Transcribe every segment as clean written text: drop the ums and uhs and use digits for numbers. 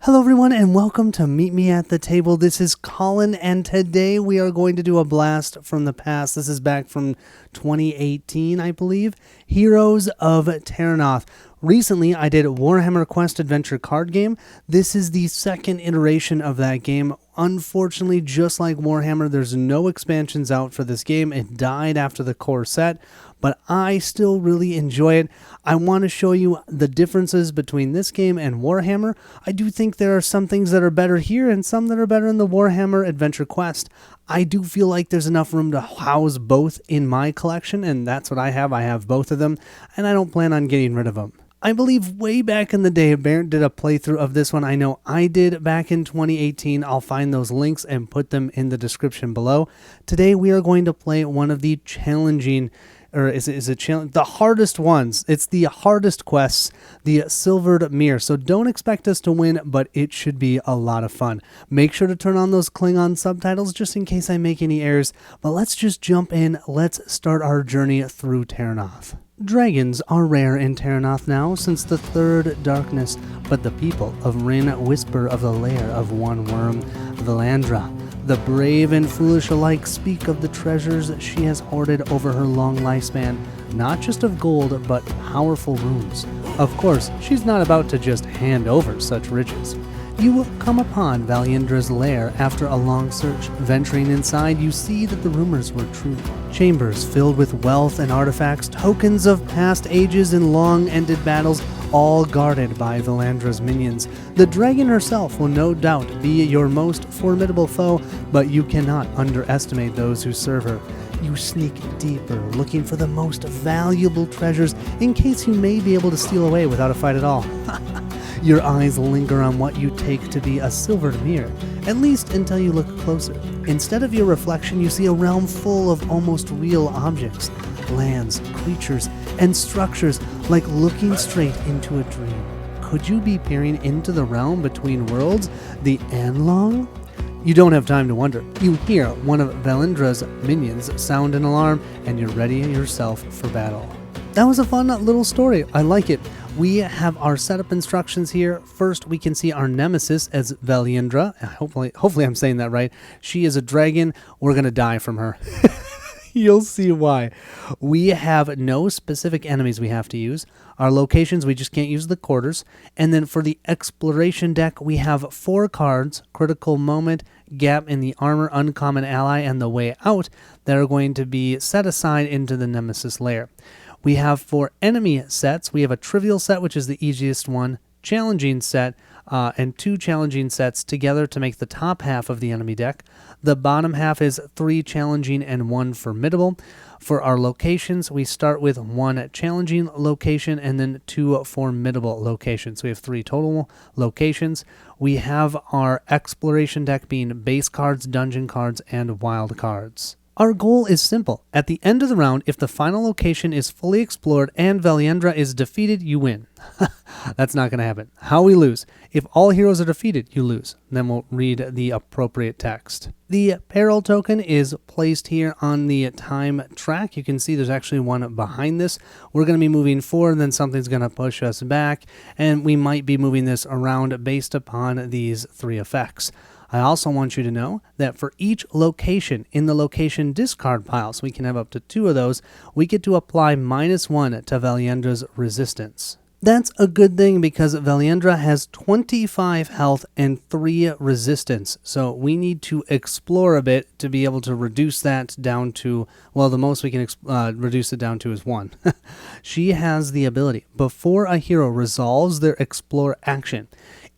Hello everyone and welcome to Meet Me at the Table. This is Colin and today we are going to do a blast from the past. This is back from 2018, I believe. Heroes of Terrinoth. Recently, I did Warhammer Quest Adventure card game. This is the second iteration of that game. Unfortunately, just like Warhammer, there's no expansions out for this game. It died after the core set, but I still really enjoy it. I want to show you the differences between this game and Warhammer. I do think there are some things that are better here and some that are better in the Warhammer Adventure Quest. I do feel like there's enough room to house both in my collection, and that's what I have. I have both of them, and I don't plan on getting rid of them. I believe way back in the day, Barrett did a playthrough of this one. I know I did back in 2018. I'll find those links and put them in the description below. Today, we are going to play one of the challenging, or is it challenge? The hardest ones. It's the hardest quests, the Silvered Mirror. So don't expect us to win, but it should be a lot of fun. Make sure to turn on those Klingon subtitles just in case I make any errors. But let's just jump in. Let's start our journey through Terrinoth. Dragons are rare in Terrinoth now since the Third Darkness, but the people of Rin whisper of the lair of one worm, Valandra. The brave and foolish alike speak of the treasures she has hoarded over her long lifespan, not just of gold, but powerful runes. Of course, she's not about to just hand over such riches. You will come upon Valandra's lair after a long search. Venturing inside, you see that the rumors were true. Chambers filled with wealth and artifacts, tokens of past ages and long-ended battles, all guarded by Valandra's minions. The dragon herself will no doubt be your most formidable foe, but you cannot underestimate those who serve her. You sneak deeper, looking for the most valuable treasures in case you may be able to steal away without a fight at all. Your eyes linger on what you take to be a silvered mirror, at least until you look closer. Instead of your reflection, you see a realm full of almost real objects, lands, creatures, and structures like looking straight into a dream. Could you be peering into the realm between worlds, the Anlong? You don't have time to wonder. You hear one of Valandra's minions sound an alarm, and you're ready yourself for battle. That was a fun little story. I like it. We have our setup instructions here. First, we can see our nemesis as Valandra. Hopefully I'm saying that right. She is a dragon. We're going to die from her. You'll see why. We have no specific enemies we have to use. Our locations, we just can't use the quarters. And then for the exploration deck, we have 4 cards, Critical Moment, Gap in the Armor, Uncommon Ally, and The Way Out, that are going to be set aside into the Nemesis lair. We have 4 enemy sets. We have a trivial set, which is the easiest one, challenging set, and 2 challenging sets together to make the top half of the enemy deck. The bottom half is 3 challenging and 1 formidable. For our locations, we start with 1 challenging location and then 2 formidable locations. We have 3 total locations. We have our exploration deck being base cards, dungeon cards, and wild cards. Our goal is simple. At the end of the round, if the final location is fully explored and Valandra is defeated, you win. That's not going to happen. How we lose? If all heroes are defeated, you lose. Then we'll read the appropriate text. The peril token is placed here on the time track. You can see there's actually one behind this. We're going to be moving forward, then something's going to push us back, and we might be moving this around based upon these 3 effects. I also want you to know that for each location in the location discard pile, so we can have up to 2 of those, we get to apply -1 to Valandra's resistance. That's a good thing because Valandra has 25 health and 3 resistance, so we need to explore a bit to be able to reduce that down to, well, the most we can reduce it down to is 1. She has the ability, before a hero resolves their explore action,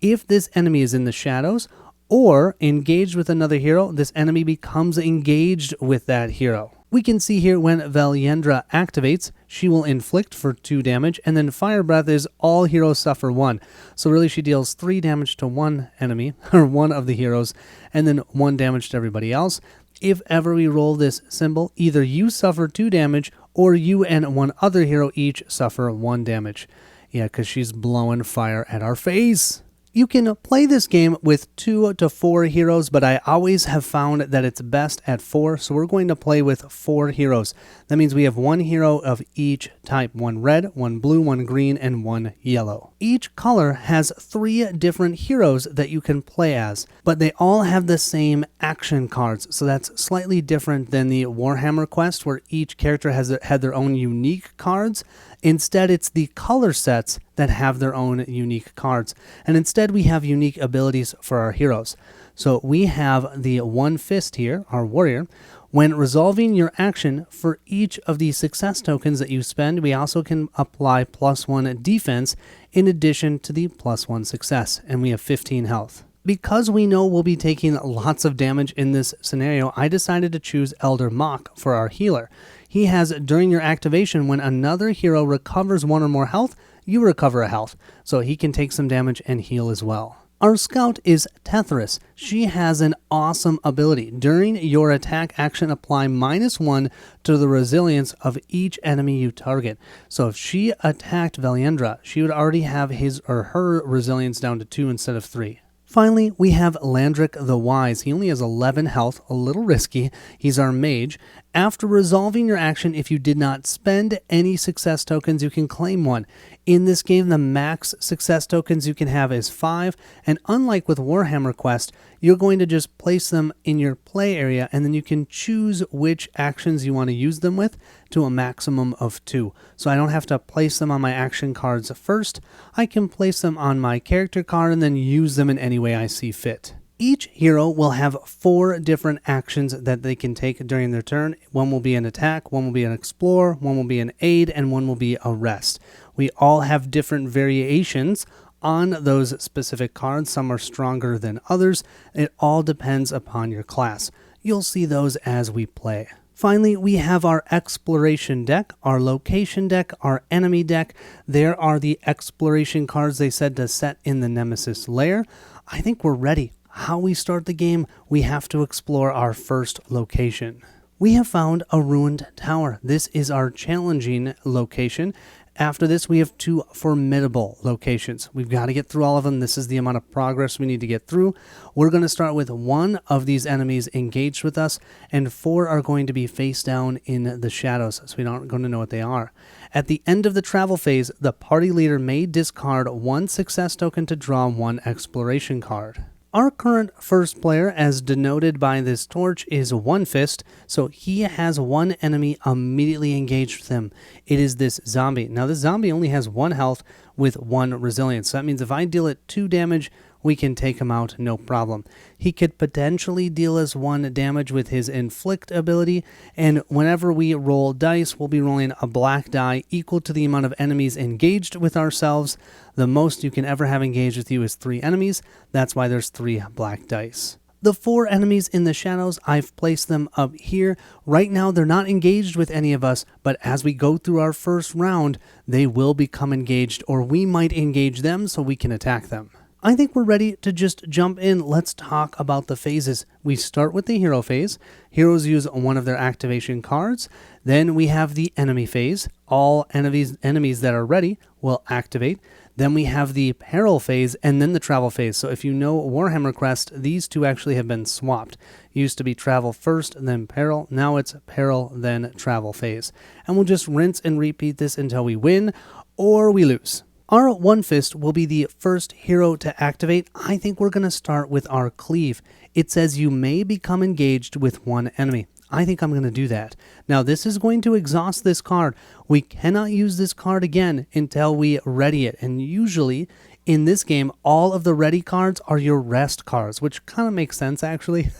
if this enemy is in the shadows, or engaged with another hero, this enemy becomes engaged with that hero. We can see here when Valandra activates, she will inflict for 2 damage, and then Fire Breath is all heroes suffer 1. So really she deals 3 damage to 1 enemy, or 1 of the heroes, and then 1 damage to everybody else. If ever we roll this symbol, either you suffer 2 damage, or you and 1 other hero each suffer 1 damage. Yeah, because she's blowing fire at our face. You can play this game with 2 to 4 heroes, but I always have found that it's best at 4, so we're going to play with 4 heroes. That means we have 1 hero of each type, 1 red, 1 blue, 1 green, and 1 yellow. each color has 3 different heroes that you can play as, but they all have the same action cards. So that's slightly different than the Warhammer quest where each character had their own unique cards. Instead, it's the color sets that have their own unique cards. And instead, we have unique abilities for our heroes. So we have the One Fist here, our warrior. When resolving your action for each of the success tokens that you spend, we also can apply +1 defense in addition to the +1 success, and we have 15 health. Because we know we'll be taking lots of damage in this scenario, I decided to choose Elder Mock for our healer. He has, during your activation, when another hero recovers 1 or more health, you recover a health, so he can take some damage and heal as well. Our scout is Tethris. She has an awesome ability. During your attack action, apply -1 to the resilience of each enemy you target. So if she attacked Valyendra, she would already have his or her resilience down to 2 instead of 3. Finally, we have Landric the Wise. He only has 11 health, a little risky. He's our mage. After resolving your action, if you did not spend any success tokens, you can claim 1. In this game, the max success tokens you can have is 5, and unlike with Warhammer Quest, you're going to just place them in your play area, and then you can choose which actions you want to use them with to a maximum of 2. So I don't have to place them on my action cards first. I can place them on my character card and then use them in any way I see fit. Each hero will have 4 different actions that they can take during their turn. One will be an attack, one will be an explore, one will be an aid, and one will be a rest. We all have different variations on those specific cards. Some are stronger than others. It all depends upon your class. You'll see those as we play. Finally, we have our exploration deck, our location deck, our enemy deck. There are the exploration cards they said to set in the Nemesis lair. I think we're ready. How we start the game, we have to explore our first location. We have found a ruined tower. This is our challenging location. After this, we have 2 formidable locations. We've got to get through all of them. This is the amount of progress we need to get through. We're going to start with 1 of these enemies engaged with us, and 4 are going to be face down in the shadows, so we aren't going to know what they are. At the end of the travel phase, the party leader may discard 1 success token to draw 1 exploration card. Our current first player, as denoted by this torch, is One Fist, so he has 1 enemy immediately engaged with him. It is this zombie. Now, this zombie only has 1 health with 1 resilience, so that means if I deal it 2 damage, we can take him out, no problem. He could potentially deal us 1 damage with his Inflict ability, and whenever we roll dice, we'll be rolling a black die equal to the amount of enemies engaged with ourselves. The most you can ever have engaged with you is 3 enemies. That's why there's 3 black dice. The 4 enemies in the shadows, I've placed them up here. Right now, they're not engaged with any of us, but as we go through our first round, they will become engaged, or we might engage them so we can attack them. I think we're ready to just jump in. Let's talk about the phases. We start with the hero phase. Heroes use 1 of their activation cards. Then we have the enemy phase. All enemies that are ready will activate. Then we have the peril phase and then the travel phase. So if you know Warhammer Quest, these 2 actually have been swapped. It used to be travel first, then peril. Now it's peril, then travel phase. And we'll just rinse and repeat this until we win or we lose. Our One Fist will be the first hero to activate. I think we're going to start with our Cleave. It says you may become engaged with 1 enemy. I think I'm going to do that. Now, this is going to exhaust this card. We cannot use this card again until we ready it. And usually, in this game, all of the ready cards are your rest cards, which kind of makes sense, actually.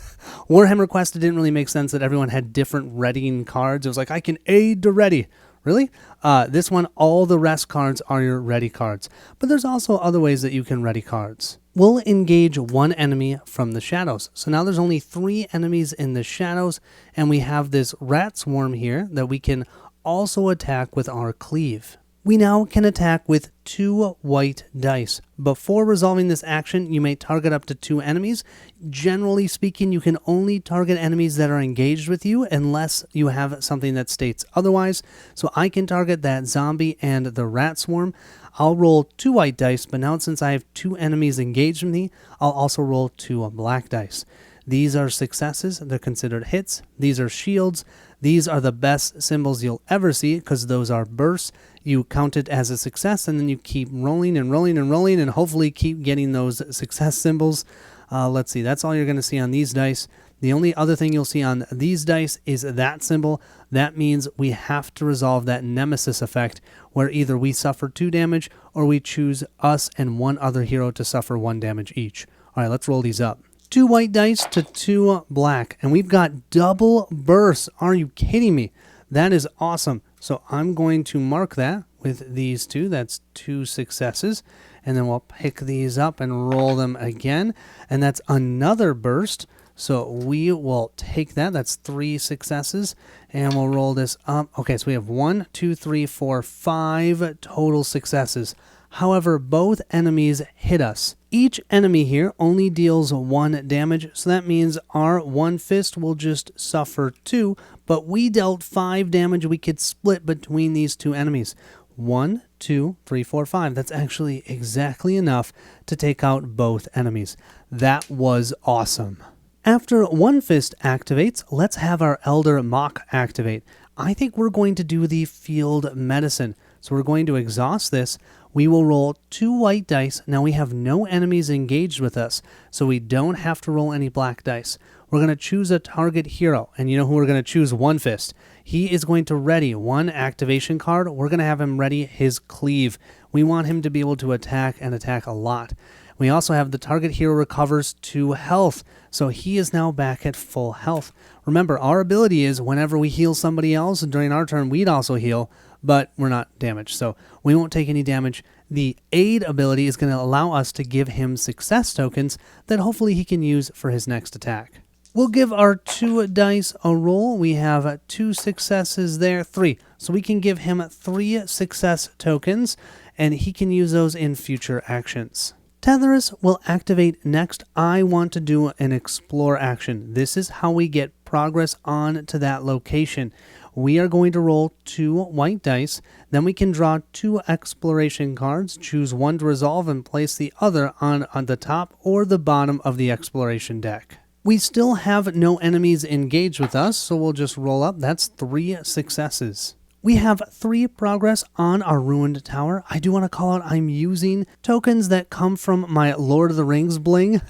Warhammer Quest, it didn't really make sense that everyone had different readying cards. It was like, I can aid to ready. Really? This one, all the rest cards are your ready cards. But there's also other ways that you can ready cards. We'll engage 1 enemy from the shadows. So now there's only 3 enemies in the shadows, and we have this rat swarm here that we can also attack with our Cleave. We now can attack with 2 white dice. Before resolving this action, you may target up to 2 enemies. Generally speaking, you can only target enemies that are engaged with you unless you have something that states otherwise. So I can target that zombie and the rat swarm. I'll roll 2 white dice, but now since I have 2 enemies engaged with me, I'll also roll 2 black dice. These are successes. They're considered hits. These are shields. These are the best symbols you'll ever see because those are bursts. You count it as a success, and then you keep rolling and rolling and rolling, and hopefully keep getting those success symbols. Let's see, that's all you're going to see on these dice. The only other thing you'll see on these dice is that symbol. That means we have to resolve that nemesis effect, where either we suffer 2 damage or we choose us and one other hero to suffer 1 damage each. All right, let's roll these up. 2 white dice to 2 black, and we've got double bursts. Are you kidding me? That is awesome. So I'm going to mark that with these 2. That's 2 successes. And then we'll pick these up and roll them again. And that's another burst. So we will take that. That's 3 successes. And we'll roll this up. Okay, so we have 1, 2, 3, 4, 5 total successes. However, both enemies hit us. Each enemy here only deals 1 damage, so that means our one fist will just suffer 2, but we dealt 5 damage. We could split between these 2 enemies. 1, 2, 3, 4, 5. That's actually exactly enough to take out both enemies. That was awesome. After one fist activates, let's have our Elder Mock activate. I think we're going to do the field medicine. So we're going to exhaust this. We will roll 2 white dice. Now we have no enemies engaged with us, so we don't have to roll any black dice. We're going to choose a target hero, and you know who we're going to choose? One Fist. He is going to ready 1 activation card. We're going to have him ready his cleave. We want him to be able to attack and attack a lot. We also have the target hero recovers 2 health, so he is now back at full health. Remember, our ability is whenever we heal somebody else during our turn, we'd also heal, but we're not damaged, so we won't take any damage. The aid ability is going to allow us to give him success tokens that hopefully he can use for his next attack. We'll give our 2 dice a roll. We have 2 successes there, 3. So we can give him 3 success tokens, and he can use those in future actions. Tetherus will activate next. I want to do an explore action. This is how we get progress on to that location. We are going to roll 2 white dice, then we can draw 2 exploration cards, choose 1 to resolve, and place the other on the top or the bottom of the exploration deck. We still have no enemies engaged with us, so we'll just roll up. That's 3 successes. We have 3 progress on our ruined tower. I do want to call out I'm using tokens that come from my Lord of the Rings bling.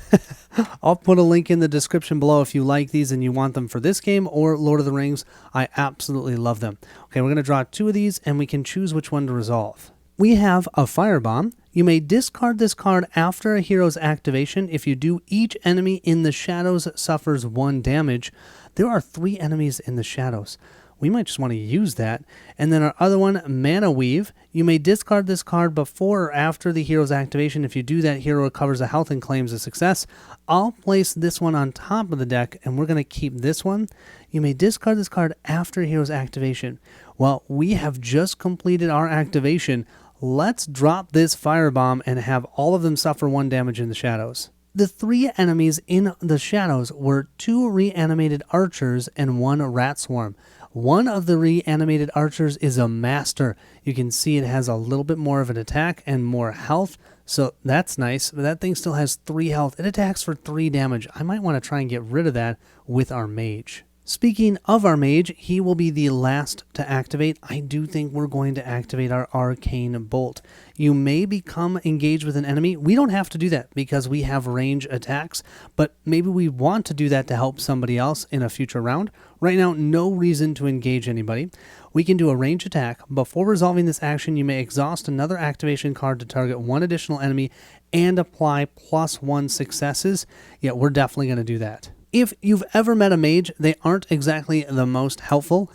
I'll put a link in the description below if you like these and you want them for this game or Lord of the Rings. I absolutely love them. Okay, we're going to draw 2 of these and we can choose which one to resolve. We have a Firebomb. You may discard this card after a hero's activation. If you do, each enemy in the shadows suffers 1 damage. There are 3 enemies in the shadows. We might just want to use that. And then our other one, Mana Weave. You may discard this card before or after the hero's activation. If you do that, hero recovers a health and claims a success. I'll place this one on top of the deck, and we're going to keep this one. You may discard this card after a hero's activation. Well, we have just completed our activation. Let's drop this Firebomb and have all of them suffer 1 damage in the shadows. The 3 enemies in the shadows were 2 reanimated archers and 1 rat swarm. One of the reanimated archers is a master. You can see it has a little bit more of an attack and more health, so that's nice. But that thing still has 3 health. It attacks for 3 damage. I might want to try and get rid of that with our mage. Speaking of our mage, he will be the last to activate. I do think we're going to activate our Arcane Bolt. You may become engaged with an enemy. We don't have to do that because we have range attacks, but maybe we want to do that to help somebody else in a future round. Right now, no reason to engage anybody. We can do a range attack. Before resolving this action, you may exhaust another activation card to target 1 additional enemy and apply +1 successes. Yeah, we're definitely going to do that. If you've ever met a mage, they aren't exactly the most helpful.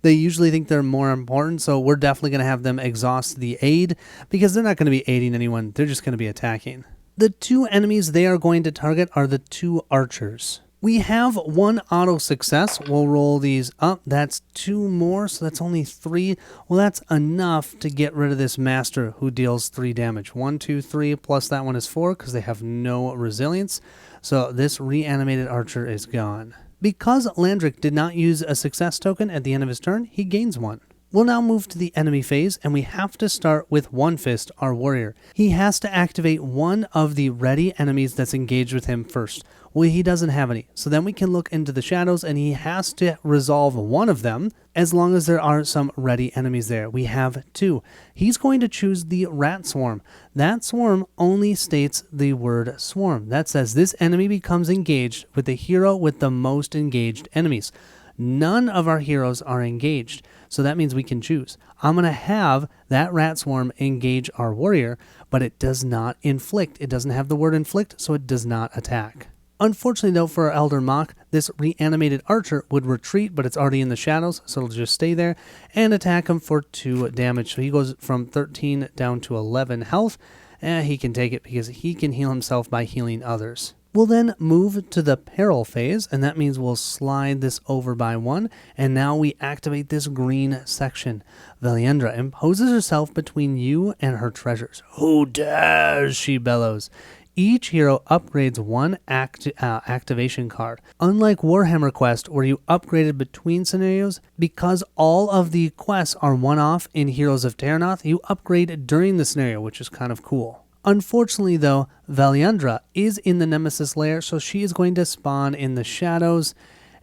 They usually think they're more important, so we're definitely going to have them exhaust the aid because they're not going to be aiding anyone. They're just going to be attacking. The 2 enemies they are going to target are the 2 archers. We have 1 auto success. We'll roll these up. That's 2 more, so that's only 3. Well, that's enough to get rid of this master who deals 3 damage. 1, 2, 3, plus that one is 4 because they have no resilience. So this reanimated archer is gone. Because Landric did not use a success token at the end of his turn, he gains 1. We'll now move to the enemy phase, and we have to start with One Fist, our warrior. He has to activate one of the ready enemies that's engaged with him first. Well, he doesn't have any, so then we can look into the shadows, and he has to resolve one of them, as long as there are some ready enemies there. We have 2. He's going to choose the Rat Swarm. That swarm only states the word swarm. That says this enemy becomes engaged with the hero with the most engaged enemies. None of our heroes are engaged, so that means we can choose. I'm going to have that Rat Swarm engage our warrior, but it does not inflict. It doesn't have the word inflict, so it does not attack. Unfortunately, though, for our Elder Mock, this reanimated archer would retreat, but it's already in the shadows, so it'll just stay there and attack him for 2 damage. So he goes from 13 down to 11 health, and he can take it because he can heal himself by healing others. We'll then move to the Peril phase, and that means we'll slide this over by 1, and now we activate this green section. Valyendra imposes herself between you and her treasures. Who dares, she bellows. Each hero upgrades 1 activation card. Unlike Warhammer Quest, where you upgraded between scenarios, because all of the quests are one-off in Heroes of Terrinoth, you upgrade during the scenario, which is kind of cool. Unfortunately, though, Valyendra is in the Nemesis lair, so she is going to spawn in the shadows,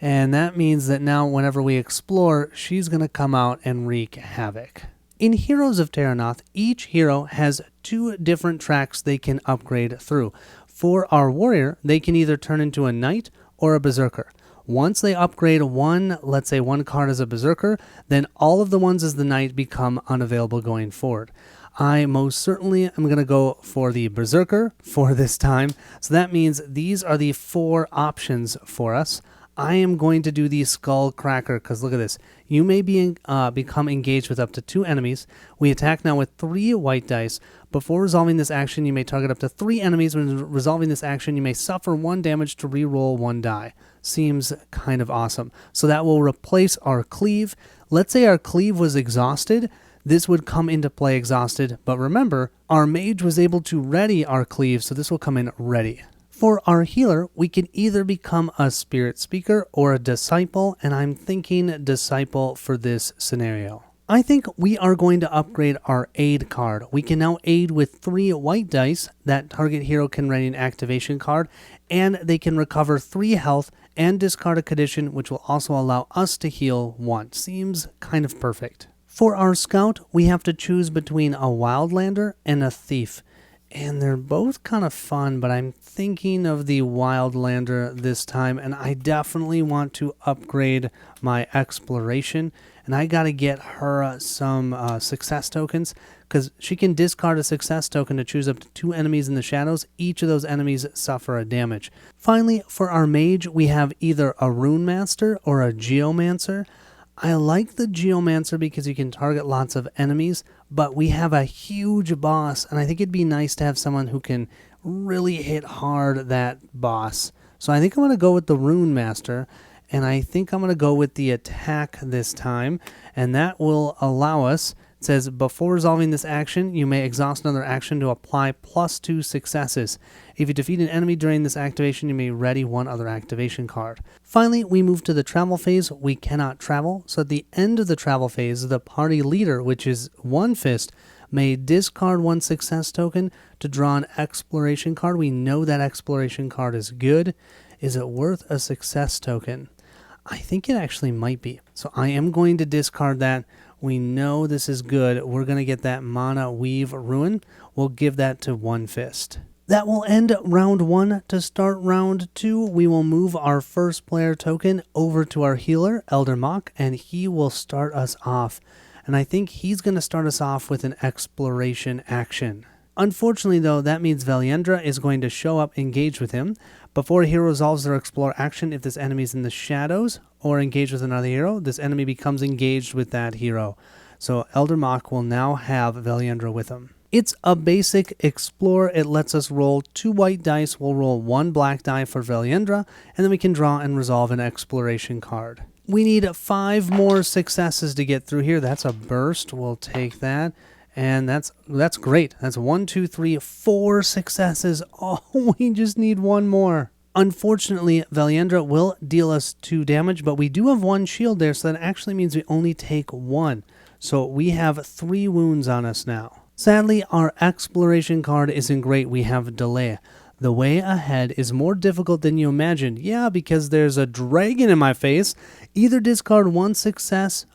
and that means that now whenever we explore, she's going to come out and wreak havoc. In Heroes of Terrinoth, each hero has 2 different tracks they can upgrade through. For our warrior, they can either turn into a knight or a berserker. Once they upgrade one, let's say one card as a berserker, then all of the ones as the knight become unavailable going forward. I most certainly am going to go for the berserker for this time. So that means these are the 4 options for us. I am going to do the Skull Cracker because look at this. You may become engaged with up to 2 enemies. We attack now with 3 white dice. Before resolving this action, you may target up to 3 enemies. When resolving this action, you may suffer 1 damage to reroll 1 die. Seems kind of awesome. So that will replace our cleave. Let's say our cleave was exhausted. This would come into play exhausted, but remember, our mage was able to ready our cleave, so this will come in ready. For our healer, we can either become a spirit speaker or a disciple, and I'm thinking disciple for this scenario. I think we are going to upgrade our aid card. We can now aid with 3 white dice. That target hero can ready an activation card, and they can recover 3 health and discard a condition, which will also allow us to heal 1. Seems kind of perfect. For our scout, we have to choose between a wildlander and a thief. And they're both kind of fun, but I'm thinking of the wildlander this time, and I definitely want to upgrade my exploration. And I got to get her some success tokens, because she can discard a success token to choose up to 2 enemies in the shadows. Each of those enemies suffer a damage. Finally, for our mage, we have either a rune master or a geomancer. I like the Geomancer because you can target lots of enemies, but we have a huge boss, and I think it'd be nice to have someone who can really hit hard that boss. So I think I'm going to go with the Rune Master, and I think I'm going to go with the attack this time, and that will allow us. It says, before resolving this action, you may exhaust another action to apply +2 successes. If you defeat an enemy during this activation, you may ready 1 other activation card. Finally, we move to the travel phase. We cannot travel, so at the end of the travel phase, the party leader, which is One Fist, may discard 1 success token to draw an exploration card. We know that exploration card is good. Is it worth a success token? I think it actually might be. So I am going to discard that. We know this is good. We're going to get that Mana Weave Ruin. We'll give that to One Fist. That will end round 1. To start round 2, we will move our first player token over to our healer, Elder Mock, and he will start us off. And I think he's going to start us off with an exploration action. Unfortunately, though, that means Valyendra is going to show up engaged with him. Before a hero resolves their explore action, if this enemy is in the shadows or engaged with another hero, this enemy becomes engaged with that hero. So Elder Mock will now have Valyendra with him. It's a basic explore. It lets us roll 2 white dice. We'll roll 1 black die for Valyendra, and then we can draw and resolve an exploration card. We need 5 more successes to get through here. That's a burst. We'll take that. And that's great. That's 1, 2, 3, 4 successes. Oh, we just need 1 more. Unfortunately, Valyendra will deal us 2 damage, but we do have 1 shield there, so that actually means we only take 1. So we have 3 wounds on us now. Sadly, our exploration card isn't great. We have delay. The way ahead is more difficult than you imagined. Yeah, because there's a dragon in my face. Either discard 1 success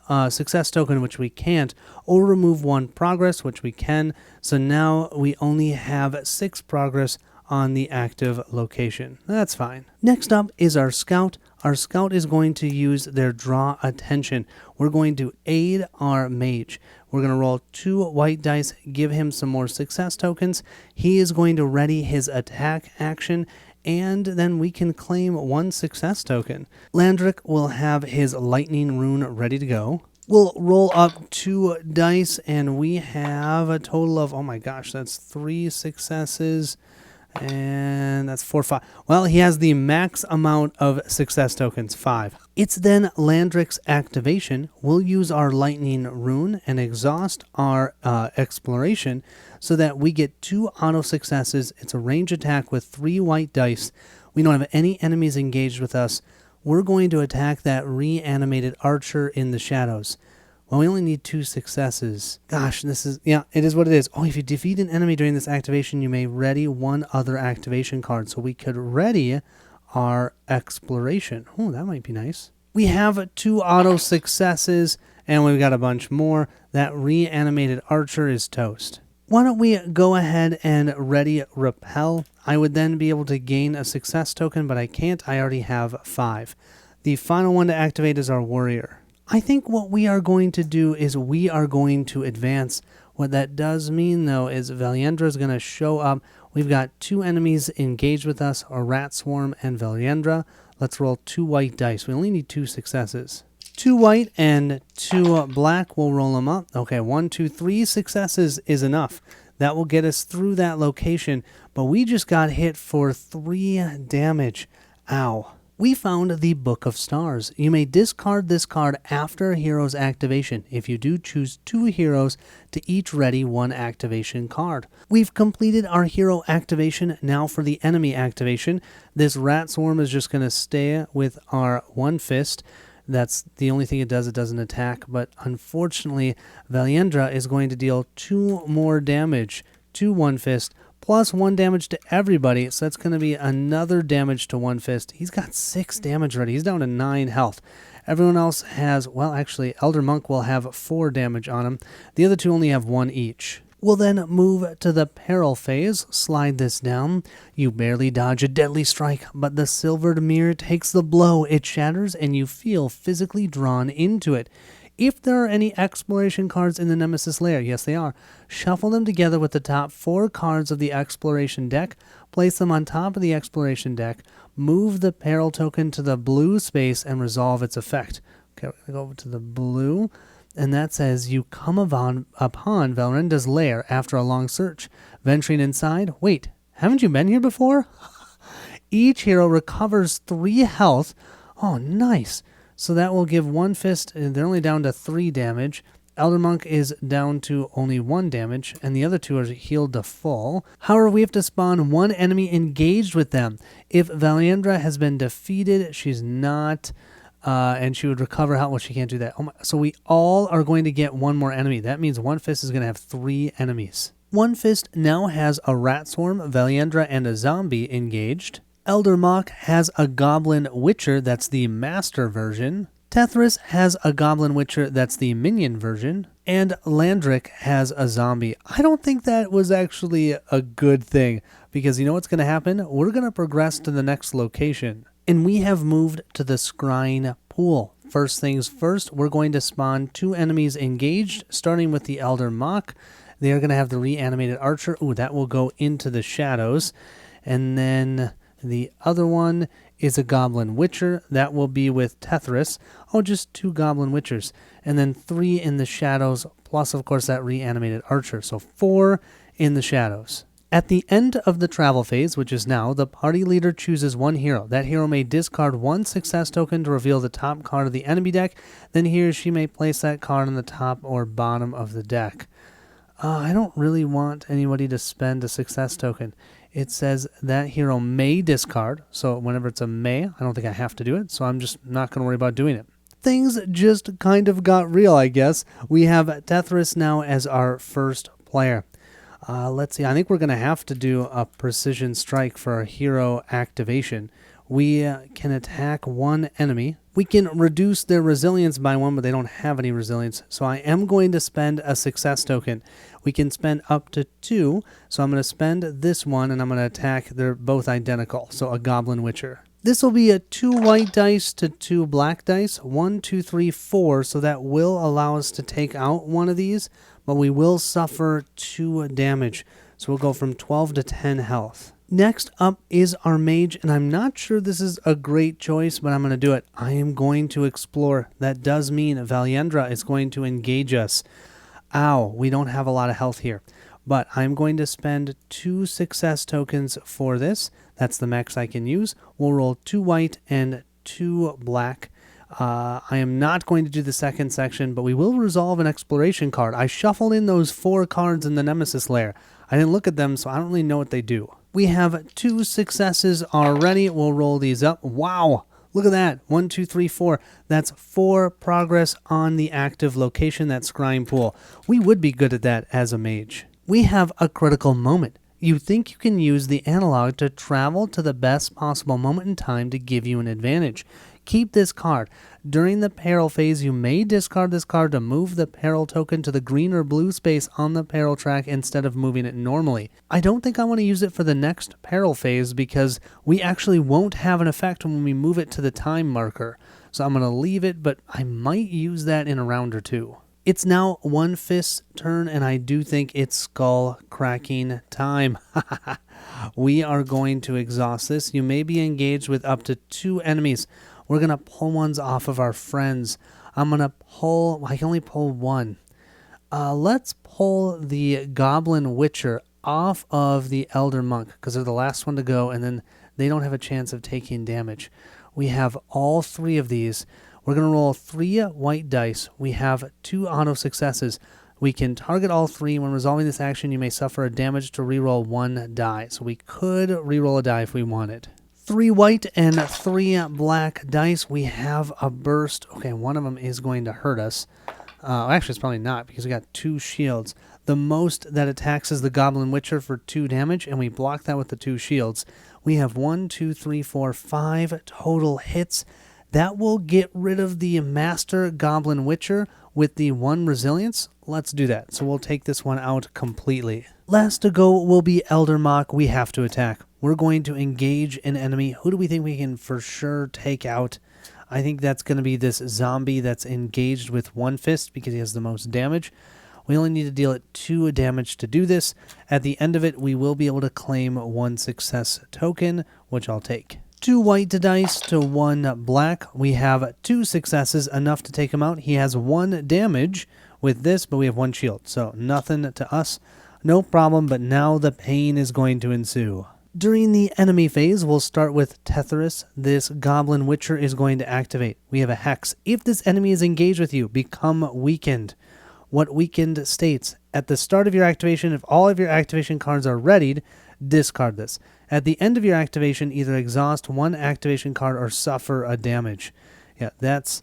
token, which we can't, or remove 1 progress, which we can. So now we only have 6 progress on the active location. That's fine. Next up is our scout. Our scout is going to use their draw attention. We're going to aid our mage. We're going to roll 2 white dice, give him some more success tokens. He is going to ready his attack action, and then we can claim 1 success token. Landric will have his lightning rune ready to go. We'll roll up 2 dice, and we have a total of, oh my gosh, that's 3 successes. And that's 4, 5. Well, he has the max amount of success tokens, 5. It's then Landric's activation. We'll use our lightning rune and exhaust our exploration so that we get 2 auto successes. It's a range attack with 3 white dice. We don't have any enemies engaged with us. We're going to attack that reanimated archer in the shadows. Well, we only need 2 successes. Gosh, this is, yeah, it is what it is. Oh, if you defeat an enemy during this activation, you may ready 1 other activation card. So we could ready our exploration. Oh, that might be nice. We have 2 auto successes, and we've got a bunch more. That reanimated archer is toast. Why don't we go ahead and ready repel? I would then be able to gain a success token, but I can't. I already have 5. The final one to activate is our warrior. I think what we are going to do is we are going to advance. What that does mean, though, is Valyendra is going to show up. We've got 2 enemies engaged with us, a rat swarm and Valyendra. Let's roll 2 white dice. We only need 2 successes. 2 white and 2 black. We'll roll them up. Okay, 1, 2, 3 successes is enough. That will get us through that location, but we just got hit for 3 damage. Ow. We found the Book of Stars. You may discard this card after a hero's activation. If you do, choose 2 heroes to each ready 1 activation card. We've completed our hero activation. Now for the enemy activation. This rat swarm is just going to stay with our 1 fist. That's the only thing it does. It doesn't attack. But unfortunately, Valyendra is going to deal 2 more damage to 1 fist. Plus 1 damage to everybody, so that's going to be another damage to 1 fist. He's got 6 damage already. He's down to 9 health. Everyone else has, well, actually, Elder Monk will have 4 damage on him. The other 2 only have 1 each. We'll then move to the peril phase. Slide this down. You barely dodge a deadly strike, but the silvered mirror takes the blow. It shatters, and you feel physically drawn into it. If there are any exploration cards in the Nemesis layer, yes they are, shuffle them together with the top 4 cards of the exploration deck, place them on top of the exploration deck, move the peril token to the blue space, and resolve its effect. Okay, we're going to go over to the blue, and that says you come upon Valrenda's lair after a long search. Venturing inside, wait, haven't you been here before? Each hero recovers 3 health. Oh, nice. So that will give 1 fist, they're only down to 3 damage. Elder Monk is down to only 1 damage, and the other 2 are healed to full. However, we have to spawn 1 enemy engaged with them. If Valyendra has been defeated, she's not, and she would recover health. Well, she can't do that. So we all are going to get 1 more enemy. That means 1 fist is going to have 3 enemies. 1 fist now has a rat swarm, Valyendra, and a zombie engaged. Elder Mock has a Goblin Witcher, that's the Master version. Tethris has a Goblin Witcher, that's the Minion version. And Landric has a zombie. I don't think that was actually a good thing, because you know what's going to happen? We're going to progress to the next location. And we have moved to the Scrying Pool. First things first, we're going to spawn 2 enemies engaged, starting with the Elder Mock. They are going to have the reanimated archer. Ooh, that will go into the shadows. And then the other one is a Goblin Witcher. That will be with Tethris. Oh, just 2 Goblin Witchers. And then 3 in the shadows, plus, of course, that reanimated archer. So 4 in the shadows. At the end of the travel phase, which is now, the party leader chooses 1 hero. That hero may discard 1 success token to reveal the top card of the enemy deck. Then he or she may place that card on the top or bottom of the deck. I don't really want anybody to spend a success token. It says that hero may discard, so whenever it's a may, I don't think I have to do it, so I'm just not going to worry about doing it. things just kind of got real, I guess. We have Terrinoth now as our first player. Let's see, I think we're going to have to do a precision strike for our hero activation. We can attack one enemy. We can reduce their resilience by 1, but they don't have any resilience. So I am going to spend a success token. We can spend up to 2. So I'm going to spend this one, and I'm going to attack. They're both identical. So a Goblin Witcher. This will be a 2 white dice to 2 black dice. 1, 2, 3, 4. So that will allow us to take out one of these, but we will suffer 2 damage. So we'll go from 12 to 10 health. Next up is our mage, and I'm not sure this is a great choice, but I'm going to do it. I am going to explore. That does mean Valyendra is going to engage us. Ow, we don't have a lot of health here. But I'm going to spend 2 success tokens for this. That's the max I can use. We'll roll 2 white and 2 black. I am not going to do the second section, but we will resolve an exploration card. I shuffled in those 4 cards in the Nemesis lair. I didn't look at them, so I don't really know what they do. We have 2 successes already. We'll roll these up. Wow! Look at that. 1, 2, 3, 4. That's 4 progress on the active location, that Scrying Pool. We would be good at that as a mage. We have a critical moment. You think you can use the analog to travel to the best possible moment in time to give you an advantage. Keep this card. During the peril phase, you may discard this card to move the peril token to the green or blue space on the peril track instead of moving it normally. I don't think I want to use it for the next peril phase because we actually won't have an effect when we move it to the time marker. So I'm going to leave it, but I might use that in a round or 2. It's now One Fist's turn, and I do think it's skull cracking time. We are going to exhaust this. You may be engaged with up to 2 enemies. We're going to pull ones off of our friends. I'm going to pull... I can only pull 1. Let's pull the Goblin Witcher off of the Elder Monk, because they're the last one to go, and then they don't have a chance of taking damage. We have all 3 of these. We're going to roll 3 white dice. We have 2 auto successes. We can target all 3. When resolving this action, you may suffer a damage to reroll 1 die. So we could reroll a die if we wanted. 3 white and 3 black dice. We have a burst. Okay, one of them is going to hurt us. Actually, it's probably not because we got 2 shields. The most that attacks is the Goblin Witcher for 2 damage, and we block that with the 2 shields. We have 1, 2, 3, 4, 5 total hits. That will get rid of the Master Goblin Witcher with the 1 resilience. Let's do that. So we'll take this one out completely. Last to go will be Elder Mock. We have to attack. We're going to engage an enemy. Who do we think we can for sure take out? I think that's going to be this zombie that's engaged with One Fist because he has the most damage. We only need to deal it 2 damage to do this. At the end of it, we will be able to claim 1 success token, which I'll take. 2 white dice to 1 black. We have 2 successes, enough to take him out. He has 1 damage with this, but we have 1 shield, so nothing to us. No problem, but now the pain is going to ensue. During the enemy phase, we'll start with Terrinoth. This Goblin Witcher is going to activate. We have a Hex. If this enemy is engaged with you, become weakened. What weakened states, at the start of your activation, if all of your activation cards are readied, discard this. At the end of your activation, either exhaust 1 activation card or suffer a damage. Yeah, that's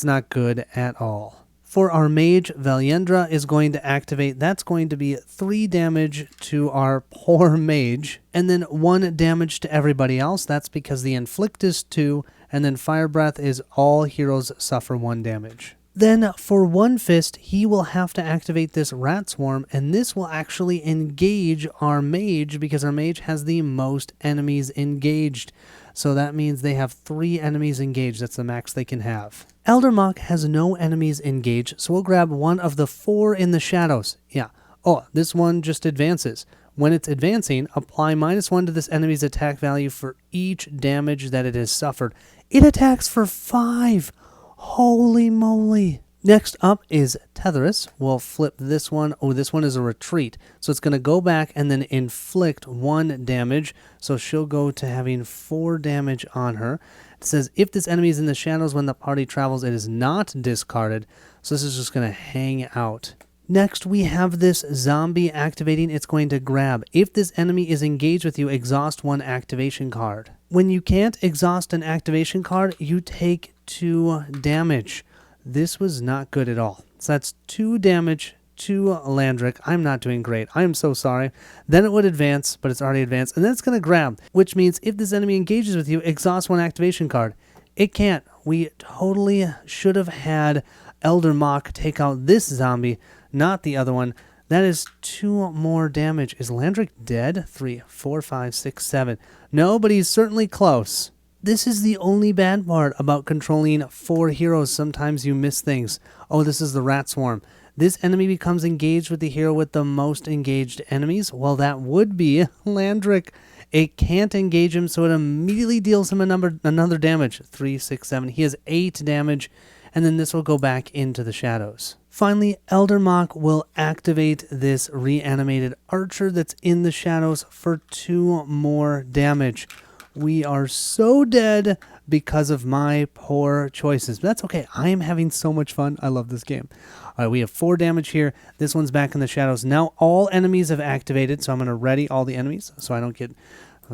not good at all. For our mage, Valyendra is going to activate. That's going to be 3 damage to our poor mage, and then 1 damage to everybody else. That's because the inflict is 2, and then fire breath is all heroes suffer 1 damage. Then for One Fist, he will have to activate this Rat Swarm, and this will actually engage our mage because our mage has the most enemies engaged. So that means they have 3 enemies engaged. That's the max they can have. Elder Mock has no enemies engaged, so we'll grab one of the 4 in the shadows. Yeah. Oh, this one just advances. When it's advancing, apply -1 to this enemy's attack value for each damage that it has suffered. It attacks for 5. Holy moly. Next up is Terrinoth. We'll flip this one. Oh, this one is a retreat. So it's going to go back and then inflict 1 damage. So she'll go to having 4 damage on her. It says, if this enemy is in the shadows when the party travels, it is not discarded. So this is just going to hang out. Next, we have this zombie activating. It's going to grab. If this enemy is engaged with you, exhaust 1 activation card. When you can't exhaust an activation card, you take 2 damage. This was not good at all. So that's 2 damage to Landric. I'm not doing great. I'm so sorry. Then it would advance, but it's already advanced. And then it's going to grab, which means if this enemy engages with you, exhaust 1 activation card. It can't. We totally should have had Elder Mach take out this zombie, not the other one. That is 2 more damage. Is Landric dead? 3, 4, 5, 6, 7. No, but he's certainly close. This is the only bad part about controlling 4 heroes. Sometimes you miss things. Oh, this is the Rat Swarm. This enemy becomes engaged with the hero with the most engaged enemies. Well, that would be Landric. It can't engage him, so it immediately deals him another damage. 3, 6, 7. He has 8 damage, and then this will go back into the shadows. Finally, Elder Mach will activate this reanimated archer that's in the shadows for 2 more damage. We are so dead because of my poor choices. But that's okay. I am having so much fun. I love this game. All right, we have 4 damage here. This one's back in the shadows. Now all enemies have activated, so I'm going to ready all the enemies so I don't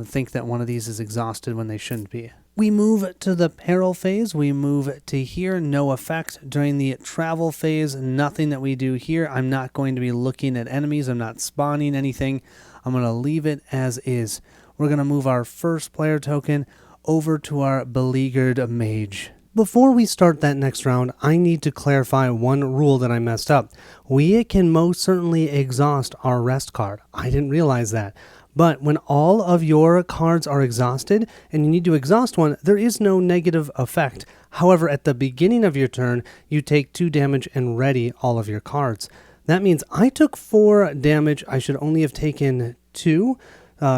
think that one of these is exhausted when they shouldn't be. We move to the peril phase. We move to here. No effect. During the travel phase, nothing that we do here. I'm not going to be looking at enemies. I'm not spawning anything. I'm going to leave it as is. We're going to move our first player token over to our beleaguered mage. Before we start that next round, I need to clarify one rule that I messed up. We can most certainly exhaust our rest card. I didn't realize that. But when all of your cards are exhausted and you need to exhaust one, there is no negative effect. However, at the beginning of your turn, you take 2 damage and ready all of your cards. That means I took 4 damage. I should only have taken 2.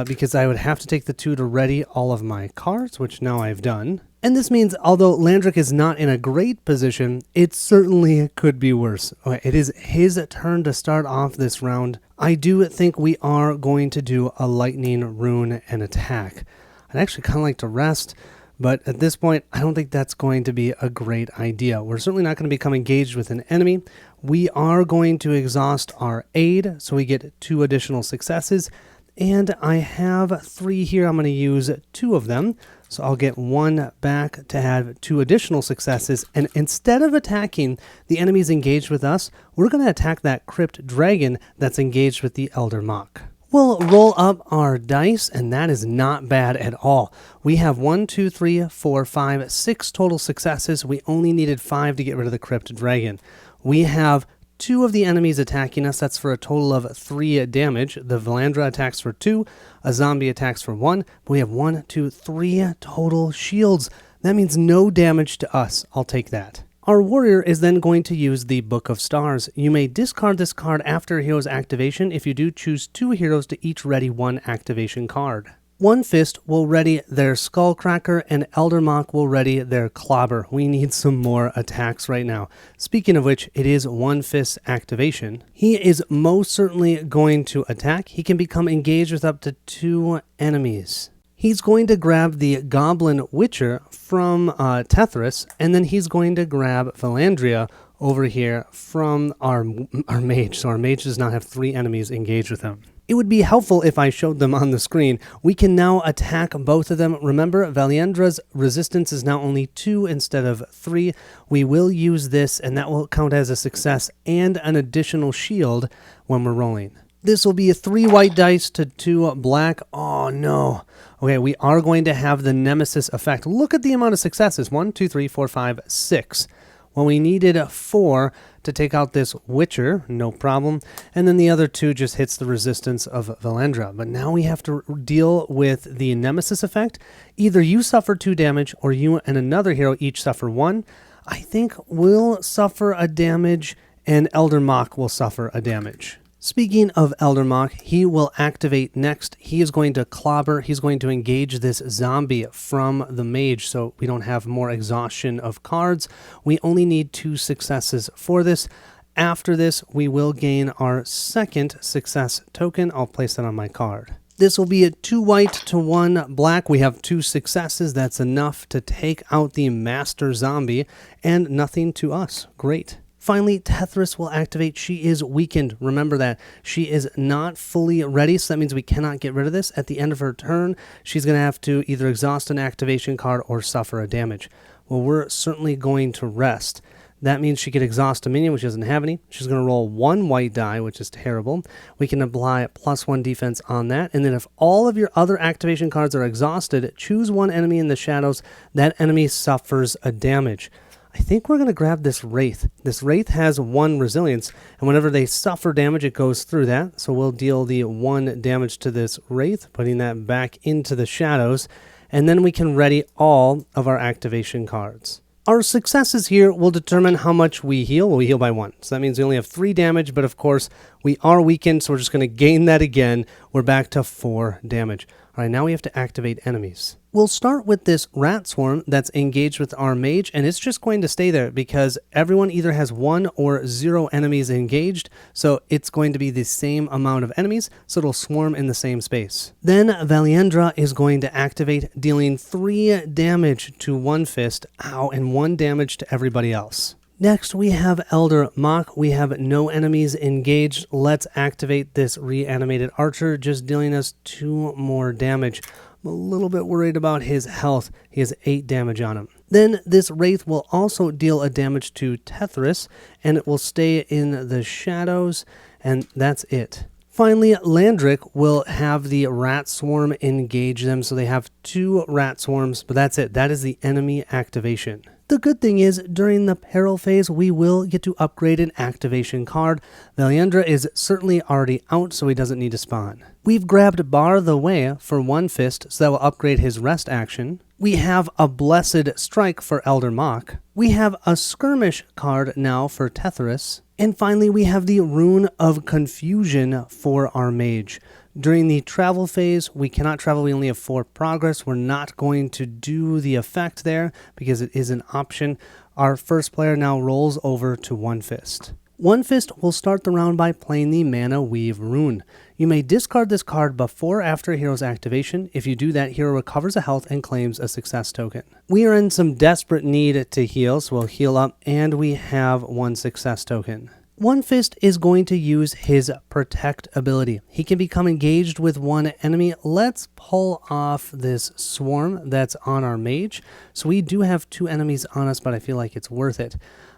Because I would have to take the 2 to ready all of my cards, which now I've done. And this means, although Landric is not in a great position, it certainly could be worse. Okay, it is his turn to start off this round. I do think we are going to do a lightning rune and attack. I'd actually kind of like to rest, but at this point, I don't think that's going to be a great idea. We're certainly not going to become engaged with an enemy. We are going to exhaust our aid, so we get 2 additional successes. And I have 3 here. I'm going to use 2 of them. So I'll get 1 back to have 2 additional successes. And instead of attacking the enemies engaged with us, we're going to attack that crypt dragon that's engaged with the Elder Mach. We'll roll up our dice, and that is not bad at all. We have 1, 2, 3, 4, 5, 6 total successes. We only needed 5 to get rid of the crypt dragon. We have 2 of the enemies attacking us. That's for a total of 3 damage. The Valandra attacks for 2. A zombie attacks for 1. We have 1, 2, 3 total shields. That means no damage to us. I'll take that. Our warrior is then going to use the Book of Stars. You may discard this card after a hero's activation. If you do, choose 2 heroes to each ready 1 activation card. One Fist will ready their Skullcracker, and Elder Mach will ready their Clobber. We need some more attacks right now. Speaking of which, it is One Fist activation. He is most certainly going to attack. He can become engaged with up to 2 enemies. He's going to grab the Goblin Witcher from Tethris, and then he's going to grab Valandria over here from our mage. So our mage does not have 3 enemies engaged with him. It would be helpful if I showed them on the screen. We can now attack both of them. Remember, Valendra's resistance is now only 2 instead of 3. We will use this, and that will count as a success and an additional shield when we're rolling. This will be a 3 white dice to 2 black. Oh, no. Okay, we are going to have the Nemesis effect. Look at the amount of successes. 1, 2, 3, 4, 5, 6. Well, we needed 4 to take out this Witcher, no problem. And then the other 2 just hits the resistance of Valandra. But now we have to deal with the Nemesis effect. Either you suffer 2 damage or you and another hero each suffer 1. I think we'll suffer a damage and Elder Mach will suffer a damage. Speaking of Elder Mach, he will activate next. He is going to clobber. He's going to engage this zombie from the mage so we don't have more exhaustion of cards. We only need 2 successes for this. After this, we will gain our second success token. I'll place that on my card. This will be a 2 white to 1 black. We have 2 successes. That's enough to take out the master zombie and nothing to us. Great. Finally, Tethris will activate. She is weakened. Remember that. She is not fully ready, so that means we cannot get rid of this. At the end of her turn, she's going to have to either exhaust an activation card or suffer a damage. Well, we're certainly going to rest. That means she could exhaust a minion, which doesn't have any. She's going to roll 1 white die, which is terrible. We can apply +1 defense on that. And then if all of your other activation cards are exhausted, choose one enemy in the shadows. That enemy suffers a damage. I think we're going to grab this Wraith. This Wraith has 1 resilience, and whenever they suffer damage, it goes through that. So we'll deal the 1 damage to this Wraith, putting that back into the shadows, and then we can ready all of our activation cards. Our successes here will determine how much we heal. Well, we heal by 1. So that means we only have 3 damage, but of course, we are weakened, so we're just going to gain that again. We're back to 4 damage. All right, now we have to activate enemies. We'll start with this rat swarm that's engaged with our mage, and it's just going to stay there because everyone either has 1 or 0 enemies engaged, so it's going to be the same amount of enemies, so it'll swarm in the same space. Then Valyendra is going to activate, dealing 3 damage to One Fist, ow, and 1 damage to everybody else. Next, we have Elder Mach. We have no enemies engaged. Let's activate this reanimated archer, just dealing us 2 more damage. I'm a little bit worried about his health. He has 8 damage on him. Then this Wraith will also deal a damage to Tethris, and it will stay in the shadows, and that's it. Finally, Landric will have the rat swarm engage them, so they have 2 rat swarms, but that's it. That is the enemy activation. The good thing is, during the peril phase, we will get to upgrade an activation card. Valyendra is certainly already out, so he doesn't need to spawn. We've grabbed Bar the Way for One Fist, so that will upgrade his rest action. We have a Blessed Strike for Elder Mach. We have a Skirmish card now for Tethris. And finally, we have the Rune of Confusion for our mage. During the travel phase, we cannot travel. We only have 4 progress. We're not going to do the effect there because it is an option. Our first player now rolls over to One Fist. One Fist will start the round by playing the Mana Weave rune. You may discard this card before or after a hero's activation. If you do that, hero recovers a health and claims a success token. We are in some desperate need to heal, so we'll heal up, and we have 1 success token. One Fist is going to use his Protect ability. He can become engaged with 1 enemy. Let's pull off this swarm that's on our mage. So we do have 2 enemies on us, but I feel like it's worth it.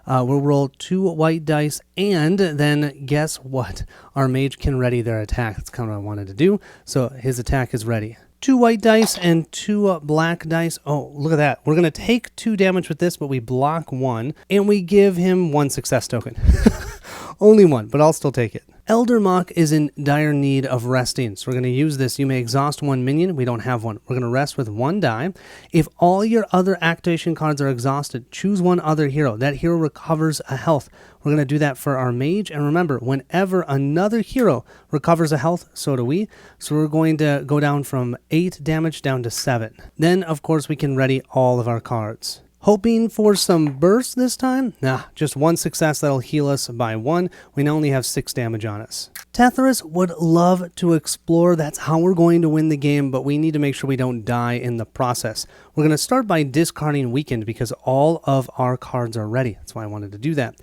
We'll roll 2 white dice, and then guess what? Our mage can ready their attack. That's kind of what I wanted to do. So his attack is ready. 2 white dice and 2 black dice. Oh, look at that. We're going to take 2 damage with this, but we block 1, and we give him 1 success token. Only 1, but I'll still take it. Elder Mach is in dire need of resting, so we're going to use this. You may exhaust 1 minion. We don't have one. We're going to rest with 1 die. If all your other activation cards are exhausted, choose 1 other hero. That hero recovers a health. We're going to do that for our mage. And remember, whenever another hero recovers a health, so do we. So we're going to go down from 8 damage down to 7. Then, of course, we can ready all of our cards. Hoping for some burst this time? Nah, just 1 success that'll heal us by 1. We now only have 6 damage on us. Tethris would love to explore. That's how we're going to win the game, but we need to make sure we don't die in the process. We're going to start by discarding Weakened because all of our cards are ready. That's why I wanted to do that.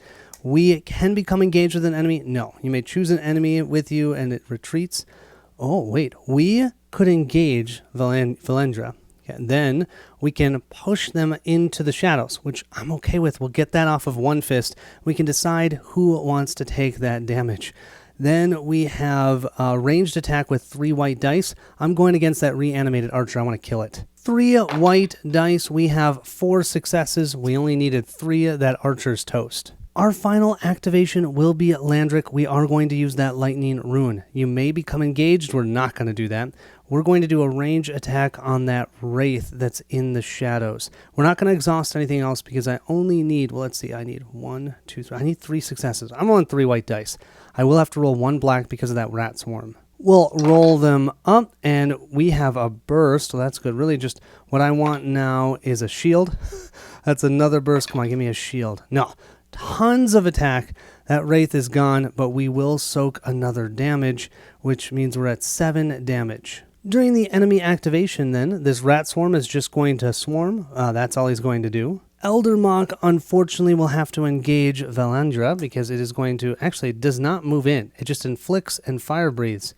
We can become engaged with an enemy. No, you may choose an enemy with you and it retreats. Oh, wait. We could engage Valyendra. And then we can push them into the shadows, which I'm okay with. We'll get that off of One Fist. We can decide who wants to take that damage. Then we have a ranged attack with 3 white dice. I'm going against that reanimated archer. I want to kill it. 3 white dice. We have 4 successes. We only needed 3. That archer's toast. Our final activation will be Landric. We are going to use that lightning rune. You may become engaged. We're not going to do that. We're going to do a range attack on that Wraith that's in the shadows. We're not going to exhaust anything else because I only need, well, let's see, I need 1, 2, 3. I need 3 successes. I'm rolling 3 white dice. I will have to roll 1 black because of that rat swarm. We'll roll them up, and we have a burst, so that's good. Really just what I want now is a shield. That's another burst. Come on, give me a shield. No. Tons of attack. That Wraith is gone, but we will soak another damage, which means we're at 7 damage. During the enemy activation then, this rat swarm is just going to swarm. That's all he's going to do. Elder Mach, unfortunately, will have to engage Valyendra because it is going to, actually, it does not move in. It just inflicts and fire breathes.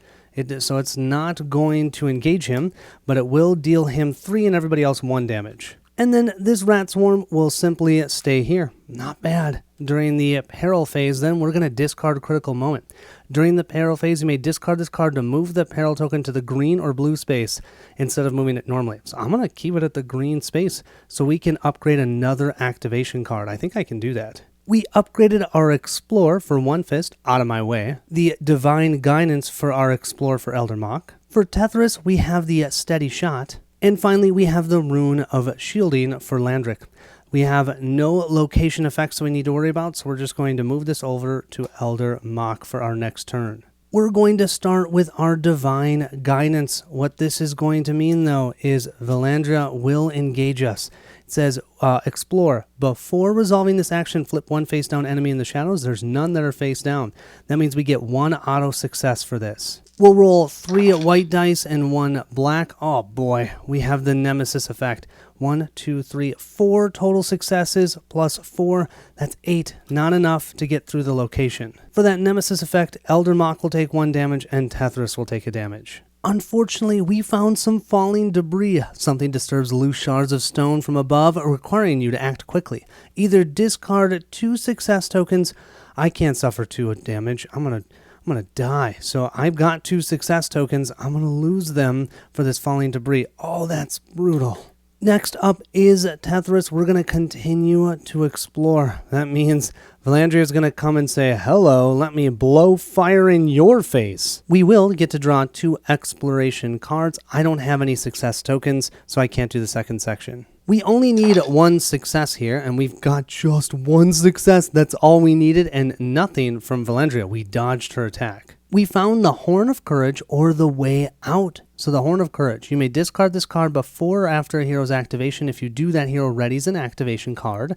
So it's not going to engage him, but it will deal him 3 and everybody else 1 damage. And then this rat swarm will simply stay here. Not bad. During the peril phase, then we're going to discard critical moment. During the peril phase, you may discard this card to move the peril token to the green or blue space instead of moving it normally. So I'm going to keep it at the green space so we can upgrade another activation card. I think I can do that. We upgraded our Explore for One Fist, out of my way. The Divine Guidance for our Explore for Elder Mock. For Tethris, we have the Steady Shot. And finally, we have the Rune of Shielding for Landric. We have no location effects that we need to worry about, so we're just going to move this over to Elder Mock for our next turn. We're going to start with our Divine Guidance. What this is going to mean, though, is Valandria will engage us. It says, Explore. Before resolving this action, flip one face-down enemy in the shadows. There's none that are face down. That means we get one auto success for this. We'll roll 3 white dice and 1 black. Oh boy, we have the Nemesis effect. 1, 2, 3, 4 total successes plus 4. That's 8. Not enough to get through the location. For that Nemesis effect, Elder Mock will take 1 damage and Tethris will take a damage. Unfortunately, we found some falling debris. Something disturbs loose shards of stone from above, requiring you to act quickly. Either discard 2 success tokens. I can't suffer 2 damage. I'm gonna die. So I've got 2 success tokens. I'm gonna lose them for this falling debris. Oh, that's brutal. Next up is Tethris. We're going to continue to explore. That means Valandria is going to come and say, hello, let me blow fire in your face. We will get to draw 2 exploration cards. I don't have any success tokens, so I can't do the second section. We only need 1 success here, and we've got just 1 success. That's all we needed, and nothing from Valandria. We dodged her attack. We found the Horn of Courage or the Way Out. So the Horn of Courage, you may discard this card before or after a hero's activation. If you do, that hero readies an activation card.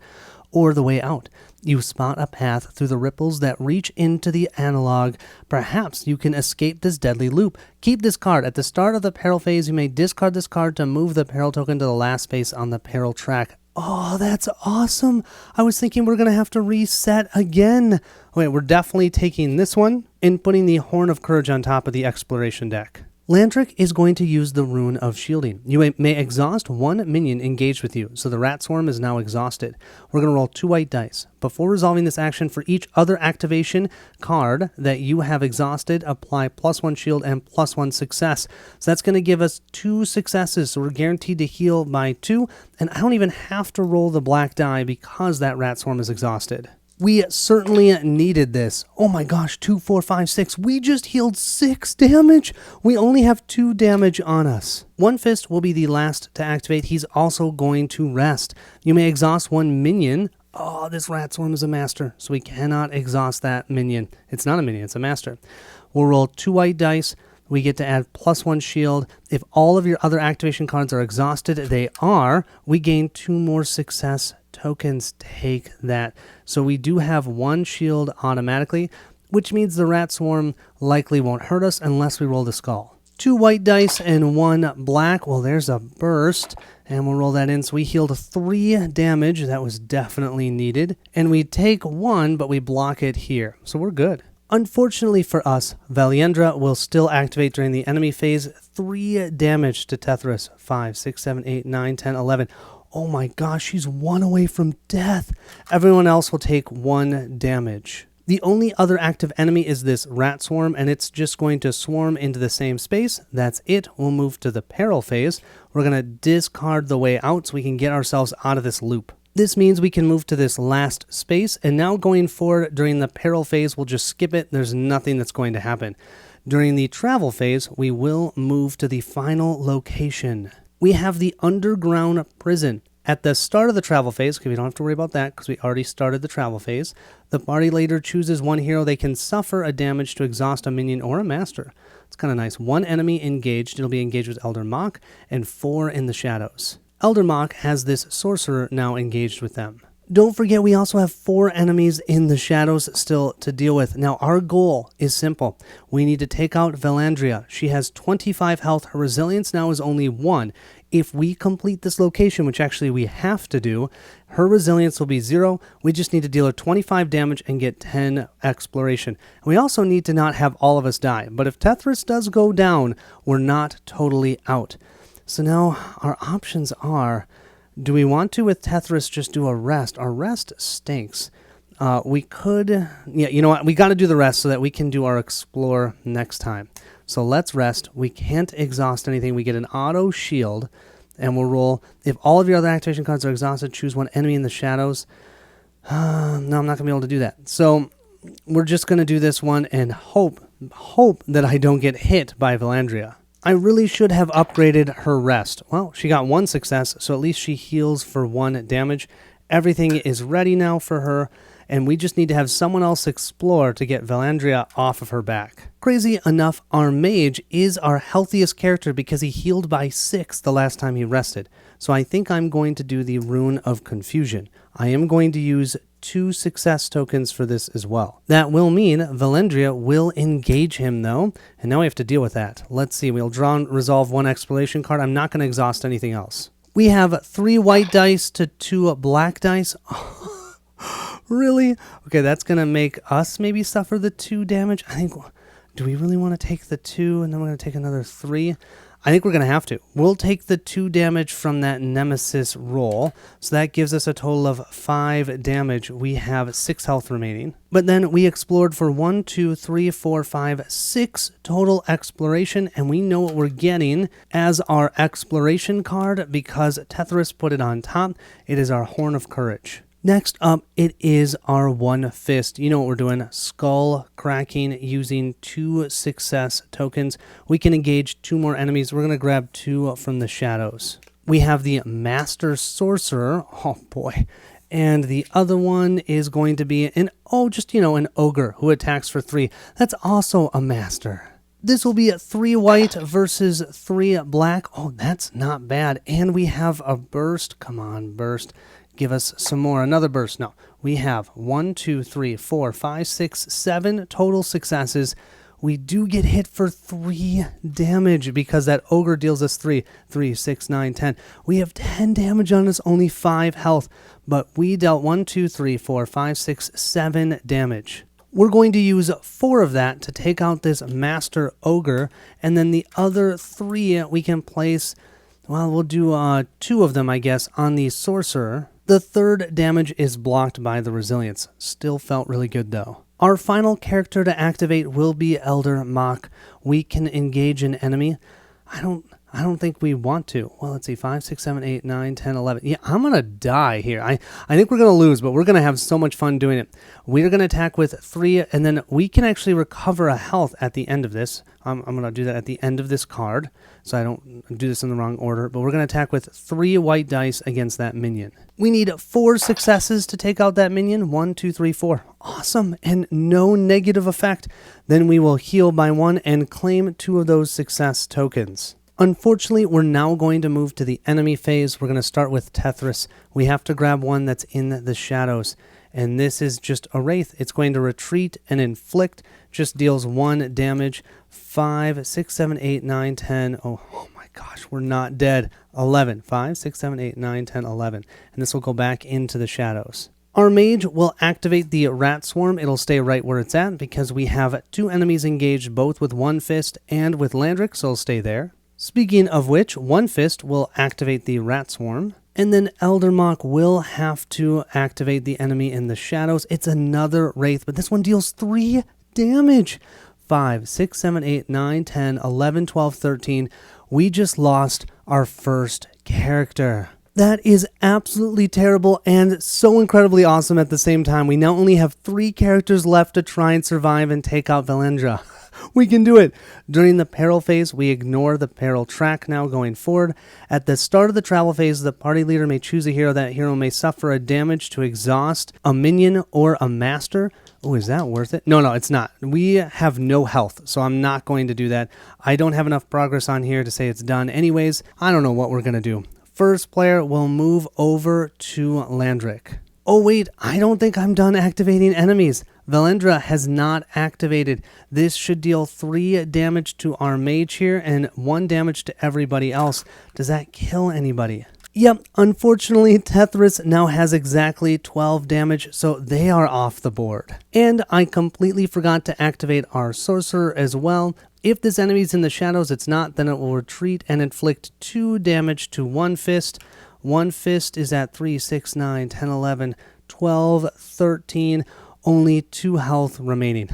Or the Way Out. You spot a path through the ripples that reach into the analog. Perhaps you can escape this deadly loop. Keep this card. At the start of the peril phase, you may discard this card to move the peril token to the last space on the peril track. Oh, that's awesome. I was thinking we're going to have to reset again. Wait, we're definitely taking this one and putting the Horn of Courage on top of the exploration deck. Landric is going to use the Rune of Shielding. You may exhaust 1 minion engaged with you, so the Rat Swarm is now exhausted. We're going to roll 2 white dice. Before resolving this action, for each other activation card that you have exhausted, apply +1 shield and +1 success. So that's going to give us 2 successes, so we're guaranteed to heal by 2, and I don't even have to roll the black die because that Rat Swarm is exhausted. We certainly needed this. Oh my gosh, 2, 4, 5, 6. We just healed 6 damage. We only have 2 damage on us. One Fist will be the last to activate. He's also going to rest. You may exhaust 1 minion. Oh, this Rat Swarm is a master, so we cannot exhaust that minion. It's not a minion, it's a master. We'll roll 2 white dice. We get to add +1 shield. If all of your other activation cards are exhausted, they are, we gain 2 more success tokens. Take that. So we do have 1 shield automatically, which means the Rat Swarm likely won't hurt us unless we roll the skull. 2 white dice and 1 black. Well, there's a burst, and we'll roll that in. So we healed 3 damage. That was definitely needed. And we take 1, but we block it here. So we're good. Unfortunately for us, Valandria will still activate during the enemy phase. 3 damage to Tethris. 5, 6, 7, 8, 9, 10, 11. Oh my gosh, she's 1 away from death. Everyone else will take 1 damage. The only other active enemy is this Rat Swarm, and it's just going to swarm into the same space. That's it. We'll move to the peril phase. We're going to discard the Way Out so we can get ourselves out of this loop. This means we can move to this last space, and now going forward during the peril phase, we'll just skip it. There's nothing that's going to happen. During the travel phase, we will move to the final location. We have the underground prison. At the start of the travel phase, okay, we don't have to worry about that because we already started the travel phase, the party leader chooses 1 hero. They can suffer a damage to exhaust a minion or a master. It's kind of nice. 1 enemy engaged. It'll be engaged with Elder Mock, and 4 in the shadows. Elder Mock has this sorcerer now engaged with them. Don't forget, we also have 4 enemies in the shadows still to deal with. Now, our goal is simple. We need to take out Valandria. She has 25 health. Her resilience now is only 1. If we complete this location, which actually we have to do, her resilience will be 0. We just need to deal her 25 damage and get 10 exploration. And we also need to not have all of us die. But if Tethris does go down, we're not totally out. So now our options are, Do we want to, with Tethris, just do a rest? Our rest stinks. We could, yeah, you know what? We got to do the rest so that we can do our explore next time. So let's rest. We can't exhaust anything. We get an auto shield, and we'll roll. If all of your other activation cards are exhausted, choose one enemy in the shadows. No, I'm not going to be able to do that. So we're just going to do this one and hope that I don't get hit by Valandria. I really should have upgraded her rest. Well, she got 1 success, so at least she heals for 1 damage. Everything is ready now for her, and we just need to have someone else explore to get Valandria off of her back. Crazy enough, our mage is our healthiest character because he healed by 6 the last time he rested. So I think I'm going to do the Rune of Confusion. I am going to use 2 success tokens for this as well. That will mean Valandria will engage him though, and now we have to deal with that. Let's see, we'll draw and resolve 1 exploration card. I'm not going to exhaust anything else. We have 3 white dice to 2 black dice. Really? Okay, that's going to make us maybe suffer the 2 damage. I think, do we really want to take the 2 and then we're going to take another 3? I think we're going to have to. We'll take the 2 damage from that Nemesis roll. So that gives us a total of 5 damage. We have 6 health remaining. But then we explored for 1, 2, 3, 4, 5, 6 total exploration. And we know what we're getting as our exploration card because Tethris put it on top. It is our Horn of Courage. Next up, it is our One Fist. You know what we're doing. Skull cracking using 2 success tokens. We can engage 2 more enemies. We're going to grab 2 from the shadows. We have the Master Sorcerer. Oh boy. And the other one is going to be an ogre who attacks for 3. That's also a master. This will be 3 white versus 3 black. Oh, that's not bad. And we have a burst. Come on, burst. Give us some more. Another burst. No, we have 1, 2, 3, 4, 5, 6, 7 total successes. We do get hit for 3 damage because that ogre deals us 3, 6, 9, 10. We have 10 damage on us, only 5 health, but we dealt 1, 2, 3, 4, 5, 6, 7 damage. We're going to use 4 of that to take out this master ogre, and then the other 3 we can place, well, we'll do 2 of them, I guess, on the sorcerer. The 3rd damage is blocked by the resilience. Still felt really good though. Our final character to activate will be Elder Mach. We can engage an enemy. I don't think we want to. Well, let's see, 5, 6, 7, 8, 9, 10, 11. Yeah, I'm going to die here. I think we're going to lose, but we're going to have so much fun doing it. We're going to attack with 3, and then we can actually recover a health at the end of this. I'm going to do that at the end of this card, so I don't do this in the wrong order. But we're going to attack with 3 white dice against that minion. We need 4 successes to take out that minion. 1, 2, 3, 4. Awesome, and no negative effect. Then we will heal by 1 and claim 2 of those success tokens. Unfortunately, we're now going to move to the enemy phase. We're going to start with Tethris. We have to grab one that's in the shadows. And this is just a Wraith. It's going to retreat and inflict. Just deals 1 damage. 5, 6, 7, 8, 9, 10. Oh my gosh, we're not dead. 11. 5, 6, 7, 8, 9, 10, 11. And this will go back into the shadows. Our mage will activate the rat swarm. It'll stay right where it's at because we have 2 enemies engaged, both with One Fist and with Landric, so it'll stay there. Speaking of which, One Fist will activate the rat swarm, and then Elder Mach will have to activate the enemy in the shadows. It's another Wraith, but this one deals 3 damage. 5, 6, 7, 8, 9, 10, 11, 12, 13. We just lost our first character. That is absolutely terrible and so incredibly awesome at the same time. We now only have 3 characters left to try and survive and take out Valandria. We can do it. During the peril phase, we ignore the peril track now going forward. At the start of the travel phase, the party leader may choose a hero. That hero may suffer a damage to exhaust a minion or a master. Oh, is that worth it? No, it's not. We have no health, so I'm not going to do that. I don't have enough progress on here to say it's done. Anyways, I don't know what we're going to do. First player will move over to Landric. Oh wait, I don't think I'm done activating enemies. Valandria has not activated. This should deal 3 damage to our mage here and 1 damage to everybody else. Does that kill anybody? Yep, unfortunately, Tethris now has exactly 12 damage, so they are off the board. And I completely forgot to activate our sorcerer as well. If this enemy is in the shadows, it's not, then it will retreat and inflict 2 damage to One Fist. One Fist is at 3, 6, 9, 10, 11, 12, 13. Only 2 health remaining.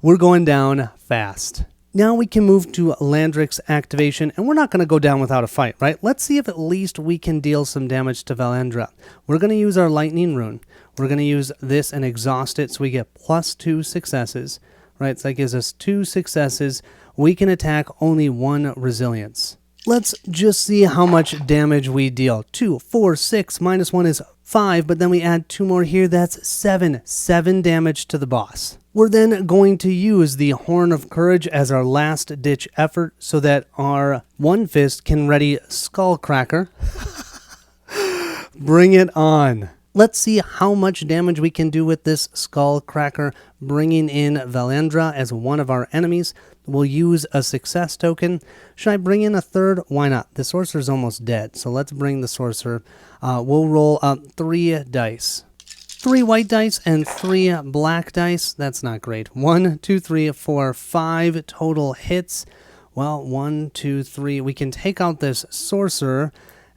We're going down fast. Now we can move to Landric's activation, and we're not going to go down without a fight, right? Let's see if at least we can deal some damage to Valendra. We're going to use our Lightning Rune. We're going to use this and exhaust it so we get +2 successes, right? So that gives us 2 successes. We can attack only 1 resilience. Let's just see how much damage we deal. 2, 4, 6, -1 is 5, but then we add 2 more here. That's 7. 7 damage to the boss. We're then going to use the Horn of Courage as our last-ditch effort so that our One Fist can ready Skullcracker. Bring it on. Let's see how much damage we can do with this Skullcracker, bringing in Valendra as one of our enemies. We'll use a success token. Should I bring in a third? Why not? The sorcerer's almost dead, so let's bring the sorcerer. We'll roll up 3 dice. 3 white dice and 3 black dice. That's not great. 1, 2, 3, 4, 5 total hits. Well, 1, 2, 3. We can take out this sorcerer,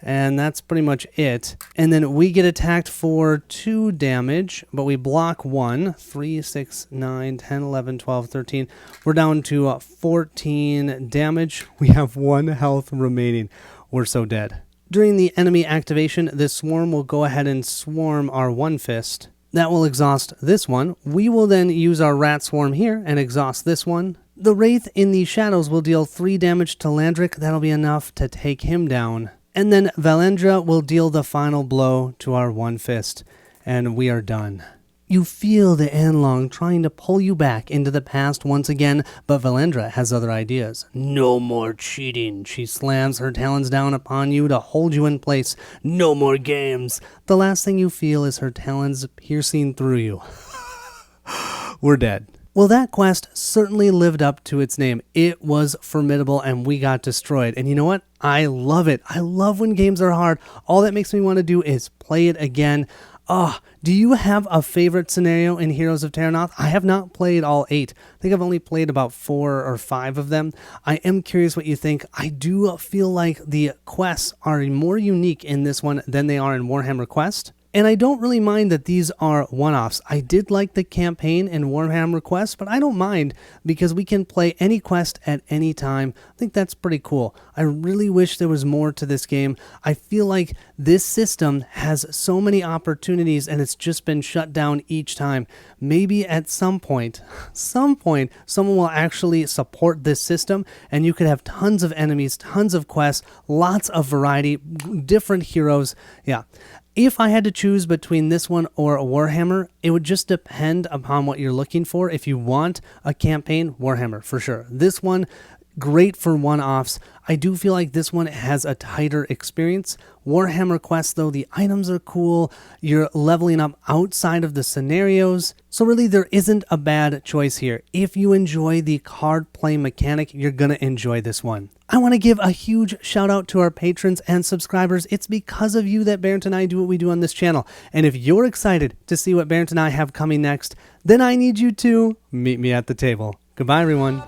and that's pretty much it. And then we get attacked for 2 damage, but we block 1. 3, 6, 9, 10, 11, 12, 13. We're down to 14 damage. We have 1 health remaining. We're so dead. During the enemy activation, this swarm will go ahead and swarm our One Fist. That will exhaust this one. We will then use our rat swarm here and exhaust this one. The Wraith in the shadows will deal 3 damage to Landric. That'll be enough to take him down. And then Valendra will deal the final blow to our One Fist, and we are done. You feel the Anlong trying to pull you back into the past once again, but Valendra has other ideas. No more cheating. She slams her talons down upon you to hold you in place. No more games. The last thing you feel is her talons piercing through you. We're dead. Well, that quest certainly lived up to its name. It was formidable, and we got destroyed. And you know what? I love it. I love when games are hard. All that makes me want to do is play it again. Do you have a favorite scenario in Heroes of Terrinoth? I have not played all 8. I think I've only played about 4 or 5 of them. I am curious what you think. I do feel like the quests are more unique in this one than they are in Warhammer Quest. And I don't really mind that these are one-offs. I did like the campaign in Warhammer Quest, but I don't mind because we can play any quest at any time. I think that's pretty cool. I really wish there was more to this game. I feel like this system has so many opportunities and it's just been shut down each time. Maybe at some point, someone will actually support this system and you could have tons of enemies, tons of quests, lots of variety, different heroes. Yeah. If I had to choose between this one or a Warhammer, it would just depend upon what you're looking for. If you want a campaign, Warhammer for sure. This one, great for one-offs. I do feel like this one has a tighter experience. Warhammer Quest, though, the items are cool. You're leveling up outside of the scenarios. So really, there isn't a bad choice here. If you enjoy the card play mechanic, you're going to enjoy this one. I want to give a huge shout out to our patrons and subscribers. It's because of you that Barrett and I do what we do on this channel. And if you're excited to see what Barrett and I have coming next, then I need you to meet me at the table. Goodbye, everyone.